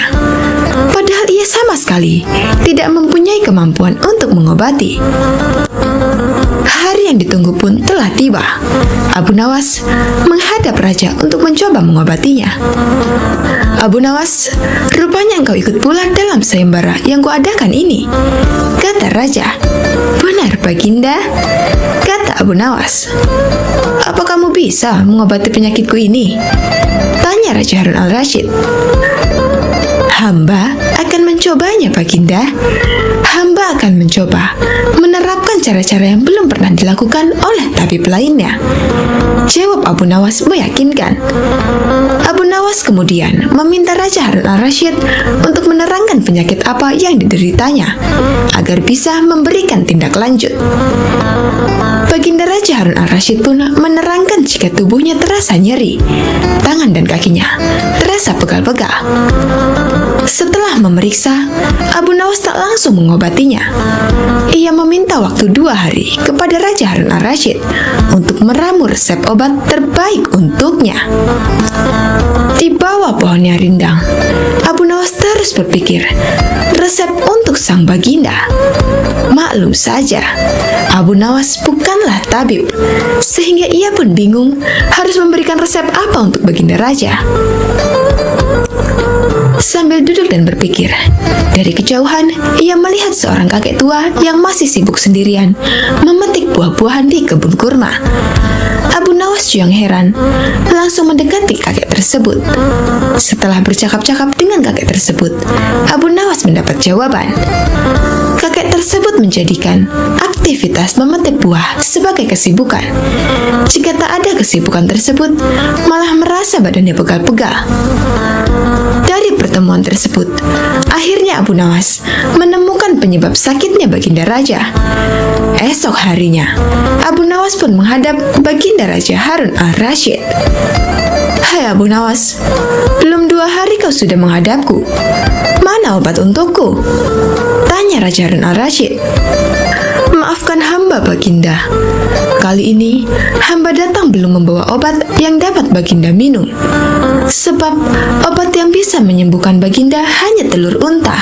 Padahal ia sama sekali tidak mempunyai kemampuan untuk mengobati. Hari yang ditunggu pun telah tiba. Abu Nawas menghadap raja untuk mencoba mengobatinya. "Abu Nawas, rupanya engkau ikut pula dalam sayembara yang kuadakan ini," kata raja. "Benar Baginda," kata Abu Nawas. "Apa kamu bisa mengobati penyakitku ini?" tanya Raja Harun al-Rashid. "Hamba akan mencobanya Baginda. Hamba akan mencoba menerapkan cara-cara yang belum pernah dilakukan oleh tabib lainnya," jawab Abu Nawas meyakinkan. Abu Nawas kemudian meminta Raja Harun al-Rashid untuk menerangkan penyakit apa yang dideritanya agar bisa memberikan tindak lanjut. Baginda Raja Harun al-Rashid pun menerangkan jika tubuhnya terasa nyeri, tangan dan kakinya terasa pegal-pegal. Setelah memeriksa, Abu Nawas tak langsung mengobatinya. Ia meminta waktu 2 hari kepada Raja Harun al-Rasyid untuk meramu resep obat terbaik untuknya. Di bawah pohonnya rindang, Abu Nawas terus berpikir resep untuk sang baginda. Maklum saja, Abu Nawas bukanlah tabib, sehingga ia pun bingung harus memberikan resep apa untuk baginda raja. Sambil duduk dan berpikir, dari kejauhan ia melihat seorang kakek tua yang masih sibuk sendirian memetik buah-buahan di kebun kurma. Abu Nawas yang heran langsung mendekati kakek tersebut. Setelah bercakap-cakap dengan kakek tersebut, Abu Nawas mendapat jawaban. Kakek tersebut menjadikan aktivitas memetik buah sebagai kesibukan. Jika tak ada kesibukan tersebut, malah merasa badannya pegal-pegal. Dari pertemuan tersebut, akhirnya Abu Nawas menemukan penyebab sakitnya baginda raja. Esok harinya, Abu Nawas pun menghadap baginda Raja Harun al-Rasyid. "Hai Abu Nawas, belum 2 hari kau sudah menghadapku. Mana obat untukku?" tanya Raja Harun al-Rasyid. "Maafkan hamba baginda. Kali ini hamba datang belum membawa obat yang dapat baginda minum. Sebab obat yang bisa menyembuhkan baginda hanya telur unta.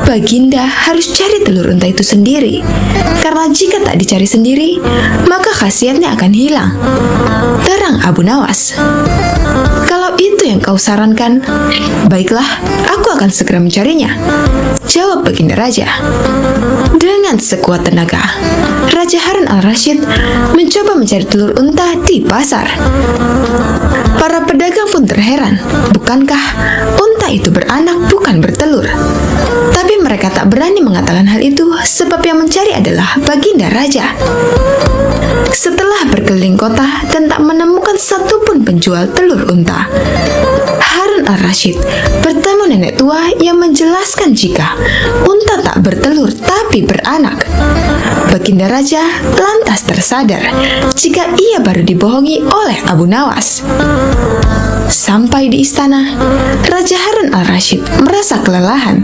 Baginda harus cari telur unta itu sendiri, karena jika tak dicari sendiri, maka khasiatnya akan hilang," terang Abu Nawas. "Kalau itu yang kau sarankan, baiklah, aku akan segera mencarinya," jawab baginda raja. Dengan sekuat tenaga, Raja Harun al-Rasyid mencoba mencari telur unta di pasar. Para pedagang pun terheran, bukankah unta itu beranak bukan bertelur? Tapi mereka tak berani mengatakan hal itu sebab yang mencari adalah baginda raja. Setelah berkeliling kota dan tak menemukan satupun penjual telur unta, Harun al-Rasyid bertemu nenek tua yang menjelaskan jika unta tak bertelur tapi beranak. Baginda raja lantas tersadar jika ia baru dibohongi oleh Abu Nawas. Sampai di istana, Raja Harun al-Rasyid merasa kelelahan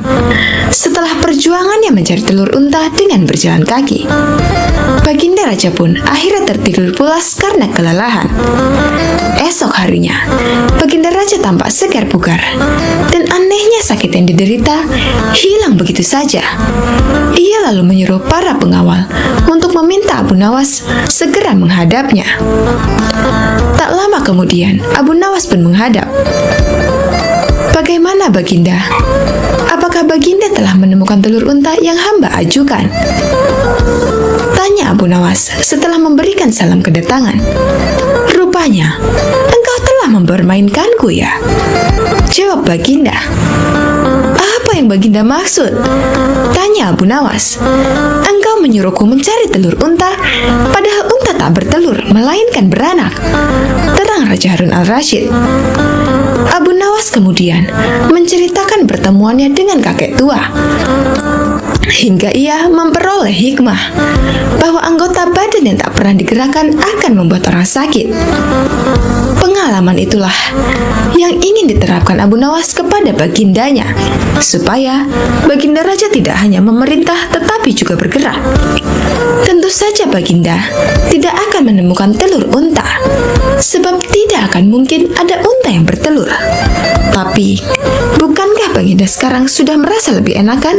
setelah perjuangannya mencari telur unta dengan berjalan kaki. Baginda raja pun akhirnya tertidur pulas karena kelelahan. Esok harinya, baginda raja tampak segar bugar, dan anehnya sakit yang diderita hilang begitu saja. Ia lalu menyuruh para pengawal untuk meminta Abu Nawas segera menghadapnya. Tak lama kemudian, Abu Nawas pun menghadap. "Bagaimana baginda? Apakah baginda telah menemukan telur unta yang hamba ajukan?" tanya Abu Nawas setelah memberikan salam kedatangan. "Rupanya, engkau telah mempermainkanku ya?" jawab baginda. "Apa yang baginda maksud?" tanya Abu Nawas. "Engkau menyuruhku mencari telur unta, padahal unta tak bertelur, melainkan beranak," terang Raja Harun al-Rasyid. Abu Nawas kemudian menceritakan pertemuannya dengan kakek tua, hingga ia memperoleh hikmah bahwa anggota badan yang tak pernah digerakkan akan membuat orang sakit. Pengalaman itulah yang ingin diterapkan Abu Nawas kepada bagindanya, supaya baginda raja tidak hanya memerintah tetapi juga bergerak. Tentu saja baginda tidak akan menemukan telur unta, sebab tidak akan mungkin ada unta yang bertelur. Tapi, bukankah baginda sekarang sudah merasa lebih enakan?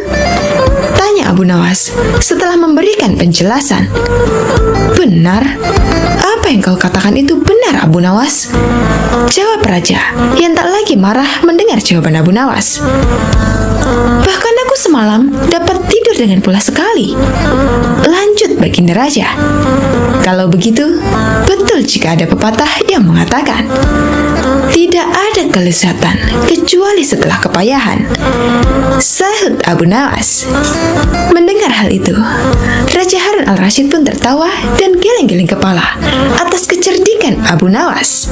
Tanya Abu Nawas setelah memberikan penjelasan. "Benar, apa yang kau katakan itu benar Abu Nawas," jawab raja yang tak lagi marah mendengar jawaban Abu Nawas. "Bahkan aku semalam dapat tidur dengan pulas sekali," lanjut baginda raja. "Kalau begitu, betul jika ada pepatah yang mengatakan, tidak ada kelezatan kecuali setelah kepayahan," sahut Abu Nawas. Mendengar hal itu, Raja Harun al-Rasyid pun tertawa dan geleng-geleng kepala atas kecerdikan Abu Nawas.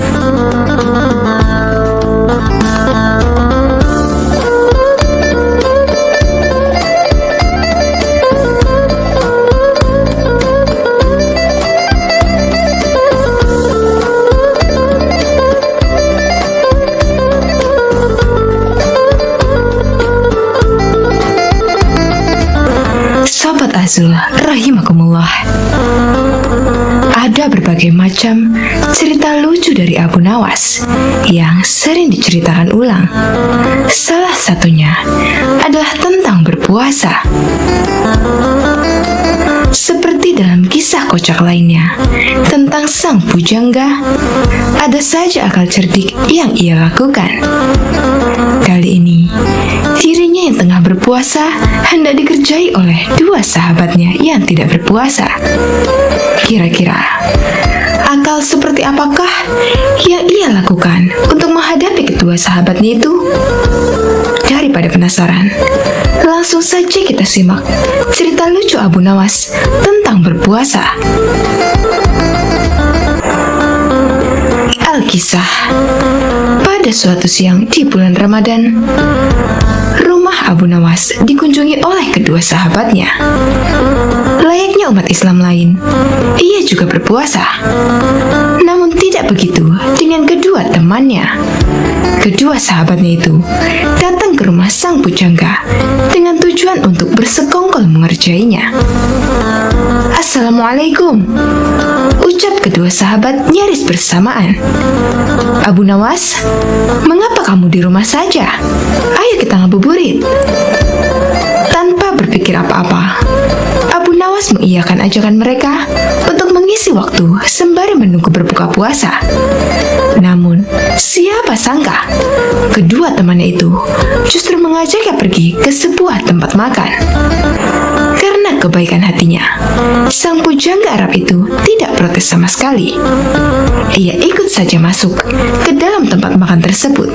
Rasul rahimakumullah. Ada berbagai macam cerita lucu dari Abu Nawas yang sering diceritakan ulang. Salah satunya adalah tentang berpuasa. Seperti dalam kisah kocak lainnya tentang sang pujangga, ada saja akal cerdik yang ia lakukan. Kali ini, dirinya yang tengah berpuasa hendak dikerjai oleh dua sahabatnya yang tidak berpuasa. Kira-kira, akal seperti apakah yang ia lakukan untuk menghadapi kedua sahabatnya itu? Daripada penasaran, langsung saja kita simak cerita lucu Abu Nawas tentang berpuasa. Alkisah. Pada suatu siang di bulan Ramadan, rumah Abu Nawas dikunjungi oleh kedua sahabatnya. Layaknya umat Islam lain, ia juga berpuasa. Namun tidak begitu dengan kedua temannya. Kedua sahabatnya itu datang ke rumah sang pujangga dengan tujuan untuk bersekongkol mengerjainya. Assalamualaikum, ucap kedua sahabat nyaris bersamaan. Abu Nawas, mengapa kamu di rumah saja? Ayo kita ngabuburit. Tanpa berpikir apa-apa, Abu Nawas mengiyakan ajakan mereka untuk mengisi waktu sembari menunggu berbuka puasa. Namun, siapa sangka kedua temannya itu justru mengajaknya pergi ke sebuah tempat makan. Karena kebaikan hatinya, sang pujangga Arab itu tidak protes sama sekali. Ia ikut saja masuk ke dalam tempat makan tersebut.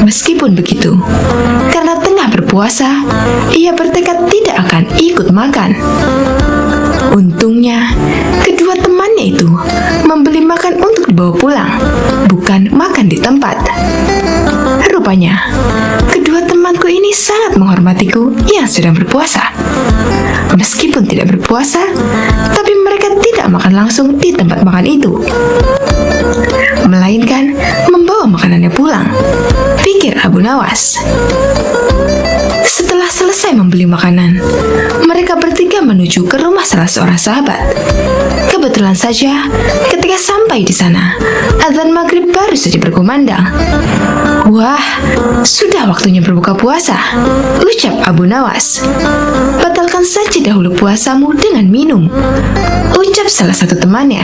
Meskipun begitu, karena tengah berpuasa, ia bertekad tidak akan ikut makan. Untungnya, kedua temannya itu membeli makan untuk dibawa pulang, bukan makan di tempat. Rupanya, kedua temanku ini sangat menghormatiku yang sedang berpuasa. Meskipun tidak berpuasa, tapi mereka tidak makan langsung di tempat makan itu, melainkan membawa makanannya pulang, pikir Abu Nawas. Setelah selesai membeli makanan, mereka bertiga menuju ke rumah salah seorang sahabat. Kebetulan saja, ketika sampai di sana, azan maghrib baru saja berkumandang. Wah, sudah waktunya berbuka puasa, ucap Abu Nawas. Batalkan saja dahulu puasamu dengan minum, ucap salah satu temannya.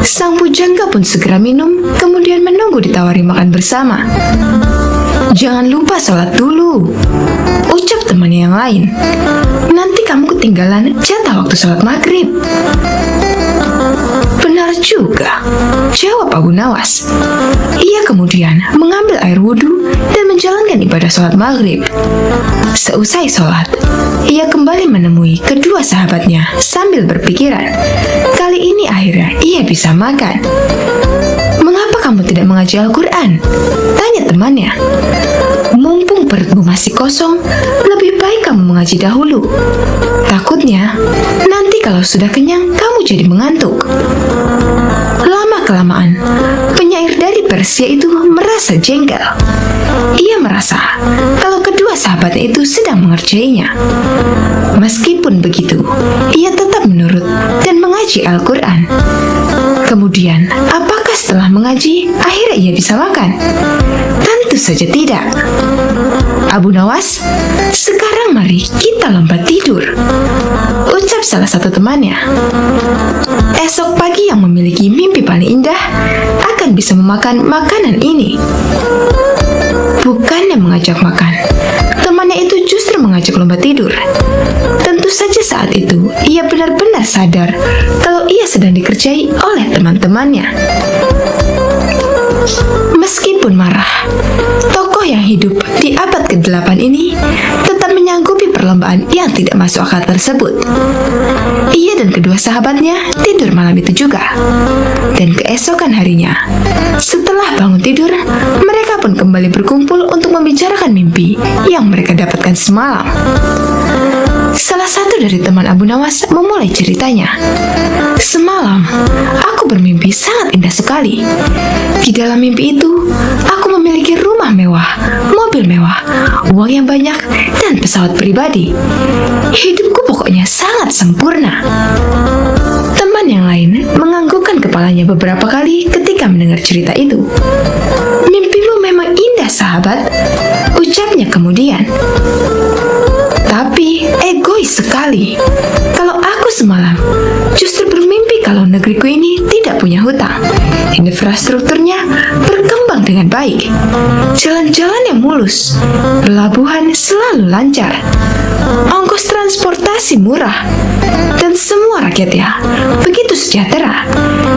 Sang pujangga pun segera minum, kemudian menunggu ditawari makan bersama. Jangan lupa sholat dulu, ucap temannya yang lain. Nanti kamu ketinggalan jatah waktu sholat maghrib. Benar juga, jawab Abu Nawas. Ia kemudian mengambil air wudhu dan menjalankan ibadah sholat maghrib. Seusai sholat, ia kembali menemui kedua sahabatnya sambil berpikiran, kali ini akhirnya ia bisa makan. Mengapa kamu tidak mengaji Al-Quran? Tanya temannya. Mumpung perutmu masih kosong, lebih baik kamu mengaji dahulu. Takutnya, nanti kalau sudah kenyang, kamu jadi mengantuk. Lama-kelamaan, penyair dari Persia itu merasa jengkel. Ia merasa kalau kedua sahabatnya itu sedang mengerjainya. Meskipun begitu, ia tetap menurut dan mengaji Al-Quran. Kemudian, apakah setelah mengaji, akhirnya ia bisa makan? Tentu saja tidak. Abu Nawas, sekarang mari kita lompat tidur, ucap salah satu temannya. Esok pagi yang memiliki mimpi paling indah akan bisa memakan makanan ini. Bukannya mengajak makan, temannya itu justru mengajak lompat tidur. Tentu saja saat itu ia benar-benar sadar kalau ia sedang dikerjai oleh teman-temannya. Meskipun marah, tokoh yang hidup di abad ke-8 ini tetap menyanggupi perlombaan yang tidak masuk akal tersebut. Ia dan kedua sahabatnya tidur malam itu juga. Dan keesokan harinya, setelah bangun tidur, mereka pun kembali berkumpul untuk membicarakan mimpi yang mereka dapatkan semalam. Salah satu dari teman Abu Nawas memulai ceritanya. Semalam, aku bermimpi sangat indah sekali. Di dalam mimpi itu, aku memiliki rumah mewah, mobil mewah, uang yang banyak, dan pesawat pribadi. Hidupku pokoknya sangat sempurna. Teman yang lain menganggukkan kepalanya beberapa kali ketika mendengar cerita itu. Mimpimu memang indah, sahabat, ucapnya kemudian. Tapi egois sekali. Kalau aku semalam justru bermimpi kalau negeriku ini tidak punya hutang. Infrastrukturnya berkembang dengan baik. Jalan-jalan yang mulus, pelabuhan selalu lancar, ongkos transportasi murah, dan semua rakyatnya begitu sejahtera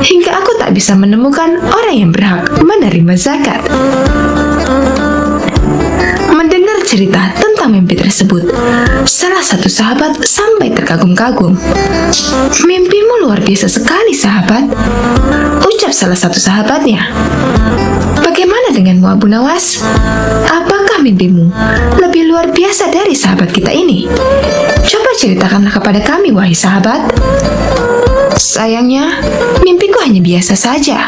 hingga aku tak bisa menemukan orang yang berhak menerima zakat. Mendengar cerita tentang mimpi tersebut, salah satu sahabat sampai terkagum-kagum. "Mimpimu luar biasa sekali, sahabat," ucap salah satu sahabatnya. "Bagaimana denganmu, Abu Nawas? Apakah mimpimu lebih luar biasa dari sahabat kita ini? Coba ceritakanlah kepada kami, wahai sahabat." "Sayangnya, mimpiku hanya biasa saja,"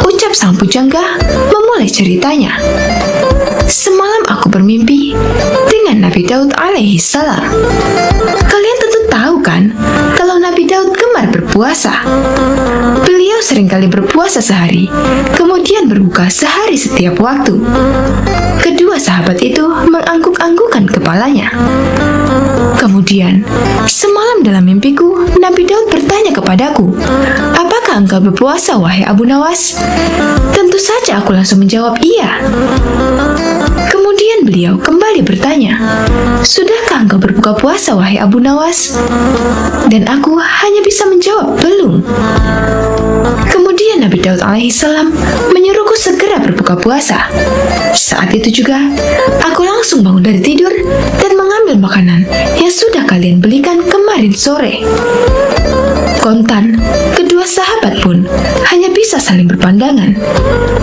ucap sang pujangga memulai ceritanya. "Semalam aku bermimpi dengan Nabi Daud alaihi salam. Kalian tentu tahu kan kalau Nabi Daud gemar berpuasa. Beliau seringkali berpuasa sehari, kemudian berbuka sehari setiap waktu." Kedua sahabat itu mengangguk-anggukkan kepalanya. "Kemudian, semalam dalam mimpiku, Nabi Daud bertanya kepadaku, 'Apakah engkau berpuasa, wahai Abu Nawas?' Tentu saja aku langsung menjawab iya. Kemudian beliau kembali bertanya, 'Sudahkah engkau berbuka puasa, wahai Abu Nawas?' Dan aku hanya bisa menjawab belum. Kemudian Nabi Daud alaihissalam menyuruhku segera berbuka puasa. Saat itu juga, aku langsung bangun dari tidur dan mengambil makanan yang sudah kalian belikan kemarin sore." Kontan, kedua sahabat pun hanya bisa saling berpandangan.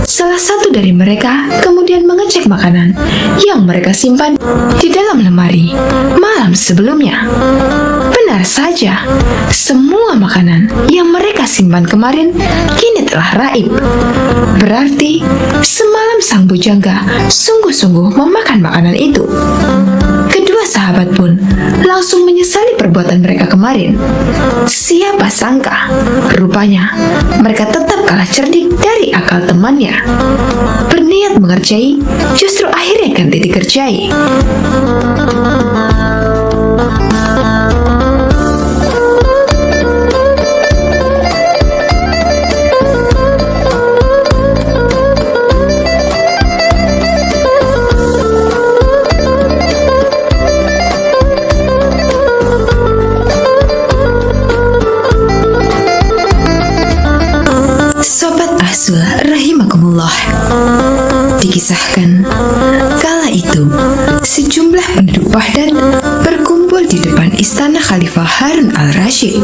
Salah satu dari mereka kemudian mengecek makanan yang mereka simpan di dalam lemari malam sebelumnya. Benar saja, semua makanan yang mereka simpan kemarin kini telah raib. Berarti semalam sang bujangga sungguh-sungguh memakan makanan itu. Kedua sahabat pun langsung menyesali perbuatan mereka kemarin. Siapa sangka, rupanya mereka tetap kalah cerdik dari akal temannya. Berniat mengerjai, justru akhirnya ganti dikerjai. Rahimakumullah. Dikisahkan, kala itu sejumlah penduduk Baghdad berkumpul di depan istana Khalifah Harun al-Rashid.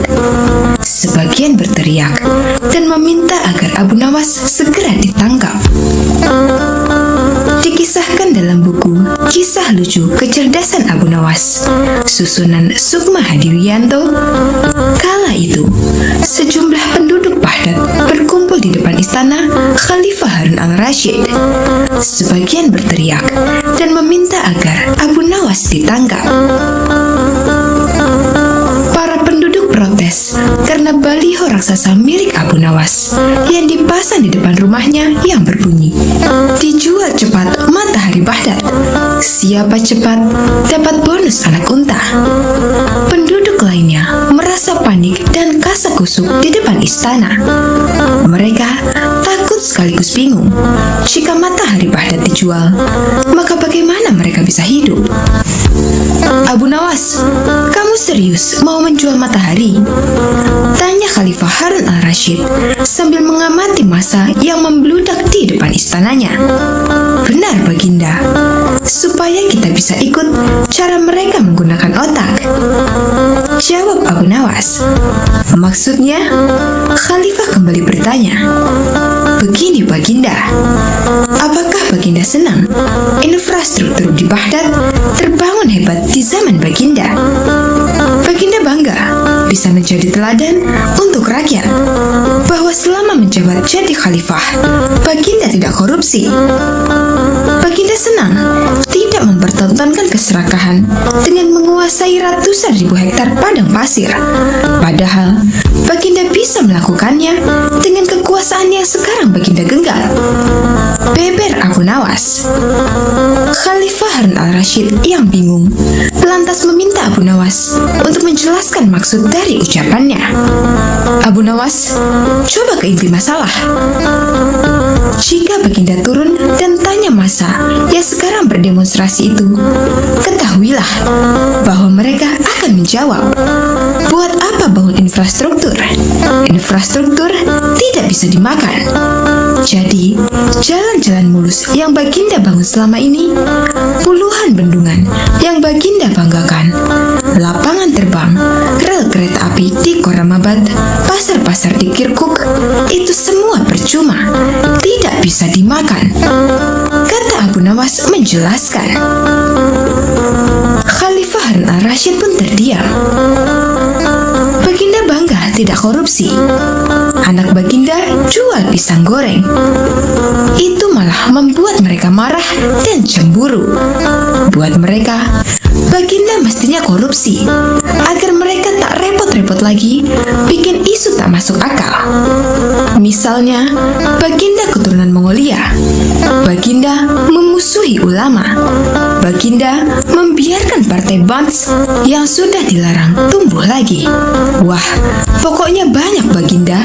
Sebagian berteriak dan meminta agar Abu Nawas segera ditangkap. Dikisahkan dalam buku Kisah Lucu Kecerdasan Abu Nawas, susunan Sukma Hadiwiyanto, kala itu sejumlah penduduk Baghdad berkumpul di depan istana Khalifah Harun al-Rashid. Sebagian berteriak dan meminta agar Abu Nawas ditangkap. Para penduduk protes karena baliho raksasa milik Abu Nawas yang dipasang di depan rumahnya yang berbunyi, "Dijual cepat matahari Baghdad. Siapa cepat dapat bonus anak unta." Penduduk lainnya merasa panik dan kasak-kusuk di depan istana. Mereka takut sekaligus bingung. Jika matahari Baghdad dijual, maka bagaimana mereka bisa hidup? "Abu Nawas, kamu serius mau menjual matahari?" tanya Khalifah Harun al-Rashid sambil mengamati massa yang membludak di depan istananya. "Benar, Baginda. Supaya kita bisa ikut cara mereka menggunakan otak," jawab Abu Nawas. "Maksudnya?" Khalifah kembali bertanya. "Begini, Baginda. Apakah Baginda senang infrastruktur di Baghdad terbangun hebat di zaman Baginda? Baginda bangga bisa menjadi teladan untuk rakyat bahwa selama menjabat jadi khalifah, Baginda tidak korupsi. Baginda senang tidak mempertontonkan keserakahan dengan menguasai ratusan ribu hektar padang pasir. Padahal, Baginda bisa melakukannya dengan kekuasaan yang sekarang Baginda genggam. Beber Abu Nawas. Khalifah Harun al-Rashid yang bingung lantas meminta Abu Nawas untuk menjelaskan maksud dari ucapannya. Abu Nawas, coba ke inti masalah. Jika Baginda turun dan tanya massa yang sekarang berdemonstrasi itu, ketahuilah bahwa mereka akan menjawab, buat apa bangun infrastruktur? Infrastruktur tidak bisa dimakan. Jadi, jalan-jalan mulus yang Baginda bangun selama ini, puluhan bendungan yang Baginda banggakan, lapangan terbang, rel kereta api di Koramabad, pasar-pasar di Kirkuk, itu semua percuma, tidak bisa dimakan. Kata Abu Nawas menjelaskan. Khalifah Harun al-Rashid pun terdiam. Baginda bangga tidak korupsi. Anak Baginda jual pisang goreng. Itu malah membuat mereka marah dan cemburu. Buat mereka, Baginda mestinya korupsi agar mereka tak repot-repot lagi bikin isu tak masuk akal. Misalnya, Baginda keturunan Mongolia. Baginda memusuhi ulama. Baginda membiarkan partai Bans yang sudah dilarang tumbuh lagi. Wah, pokoknya banyak Baginda.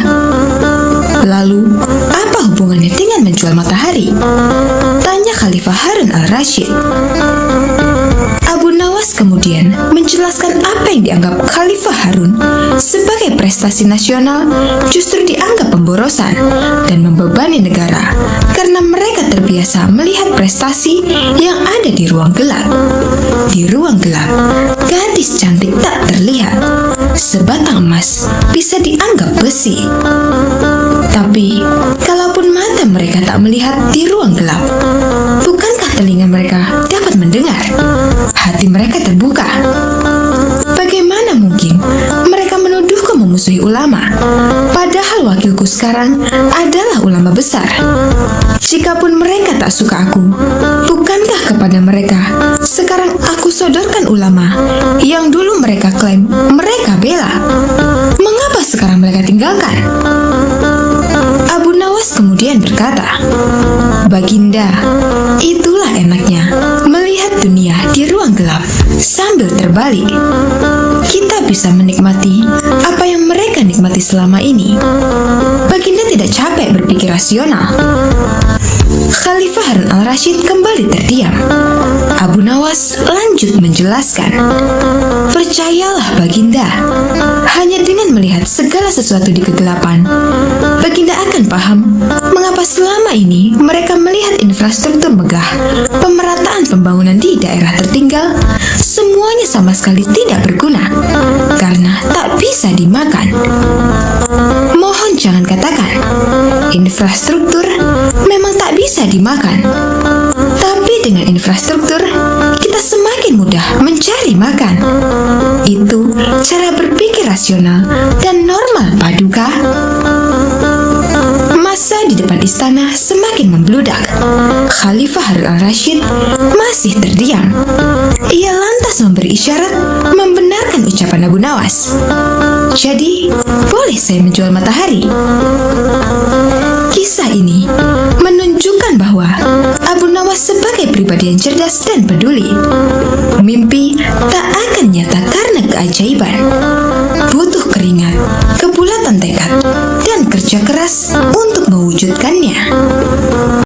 Lalu, apa hubungannya dengan menjual matahari? Tanya Khalifah Harun al-Rashid. Abu Nawas kemudian menjelaskan apa yang dianggap Khalifah Harun sebagai prestasi nasional justru dianggap pemborosan dan membebani negara karena mereka terbiasa melihat prestasi yang ada di ruang gelap. Di ruang gelap, gadis cantik tak terlihat. Sebatang emas bisa dianggap besi. Tapi, kalaupun mata mereka tak melihat di ruang gelap, bukankah telinga mereka dapat mendengar? Hati mereka terbuka. Bagaimana mungkin mereka menuduhku memusuhi ulama, padahal wakilku sekarang adalah ulama besar? Jikapun mereka tak suka aku, bukankah kepada mereka sekarang aku sodorkan ulama yang dulu mereka klaim mereka bela? Mengapa sekarang mereka tinggalkan? Abu Nawas kemudian berkata, Baginda, itulah enaknya melihat dunia di ruang gelap sambil terbalik. Kita bisa menikmati apa yang mereka nikmati selama ini. Baginda tidak capek berpikir rasional. Khalifah Harun al-Rashid kembali terdiam. Abu Nawas lanjut menjelaskan, percayalah Baginda, hanya dengan melihat segala sesuatu di kegelapan, Baginda akan paham mengapa selama ini mereka melihat infrastruktur megah, pemerataan pembangunan di daerah tertinggal, semuanya sama sekali tidak berguna, karena tak bisa dimakan. Mohon jangan katakan, infrastruktur memang tak bisa dimakan. Tapi dengan infrastruktur, kita semakin mudah mencari makan. Itu cara berpikir rasional dan normal, Paduka. Massa di depan istana semakin membludak. Khalifah Harun al-Rashid masih terdiam. Ia lantas memberi isyarat membenarkan ucapan Abu Nawas. Jadi, boleh saya menjual matahari? Kisah ini menunjukkan bahwa Abu Nawas sebagai pribadi yang cerdas dan peduli. Mimpi